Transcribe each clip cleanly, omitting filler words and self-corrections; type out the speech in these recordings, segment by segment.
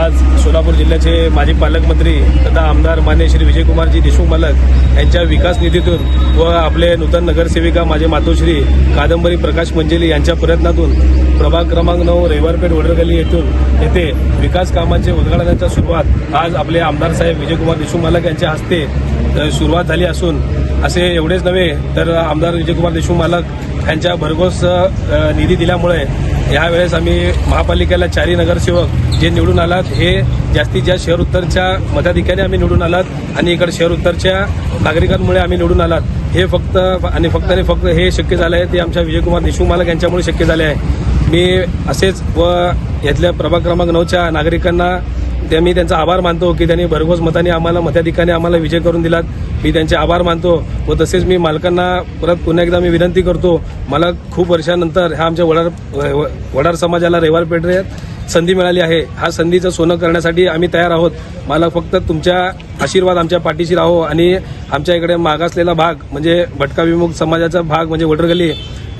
आज सोलापूर जिल्ह्याचे माजी पालकमंत्री तथा आमदार मान्य श्री विजयकुमारजी देशमुख मालक यांच्या विकास निधीतून व आपले नूतन नगरसेविका माझे मातोश्री कादंबरी प्रकाश मंजेली यांच्या प्रयत्नातून प्रभाग क्रमांक 9 रविवारपेठ वडरगल्ली येथे विकास कामांचे उद्घाटनाची सुरुवात आज आपले आमदार साहेब विजयकुमार देशमुख मालक यांच्या हस्ते सुरुवात झाली असून असे एवढेच नव्हे तर आमदार विजयकुमार देशमुख मालक यांच्या भरघोस निधी दिल्यामुळे यावेळेस आम्ही महापालिकेला 4 नगरसेवक जे निवडून आलात हे जास्तीत जास्त शहर उत्तरच्या मताधिक्याने आम्ही निवडून आलात आणि इकडे शहर उत्तरच्या नागरिकांमुळे आम्ही निवडून आलात. हे फक्त हे शक्य झालं आहे ते आमच्या विजयकुमार देशमुख मालक यांच्यामुळे शक्य झाले आहे. मी असेच व यातल्या प्रभाग क्रमांक 9च्या नागरिकांना मी त्यांचा आभार मानतो की त्यांनी भरघोस मताने आम्हाला मताधिकाने आम्हाला विजय करून दिलात. मी त्यांचे आभार मानतो व तसेच मी मालकांना पुन्हा एकदा मी विनंती करतो. मला खूप वर्षानंतर ह्या आमच्या वडार समाजाला रविवारपेठेत संधी मिळाली आहे. हा संधीचं सोनं करण्यासाठी आम्ही तयार आहोत. मला फक्त तुमच्या आशीर्वाद आमच्या पाठीशी राहो आणि आमच्या इकडे मागासलेला भाग म्हणजे भटका विमुक्त समाजाचा भाग म्हणजे वडरगल्ली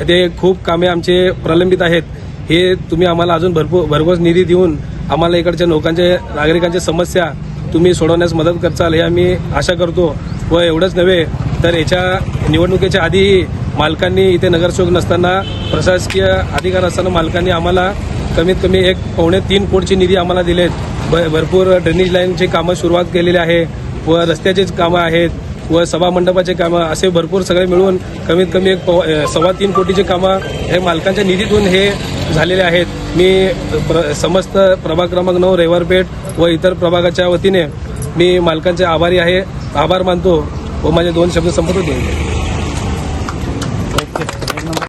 ते खूप कामे आमचे प्रलंबित आहेत. हे तुम्ही आम्हाला अजून भरघोस निधी देऊन आम्हाला इकडच्या नागरिकांच्या समस्या तुम्ही सोडवण्यास मदत करचाल हे आम्ही आशा करतो. व एवढंच नव्हे तर याच्या निवडणुकीच्या आधीही मालकांनी इथे नगरसेवक नसताना प्रशासकीय अधिकार असताना मालकांनी आम्हाला कमीत कमी 1.3 कोटीची निधी आम्हाला दिलेत. भरपूर ड्रेनेज लाईनची कामं सुरुवात केलेली आहे व रस्त्याचेच कामं आहेत व सभामंडपाचे कामं असे भरपूर सगळे मिळून कमीत कमी 3.25 कोटीचे कामं हे मालकांच्या निधीतून हे झालेले आहेत. मी समस्त प्रभाग क्रमांक 9 रविवारपेठ व इतर प्रभागाच्या वतीने मी मालकांचे आभार मानतो व माझे 2 शब्द संपत होते.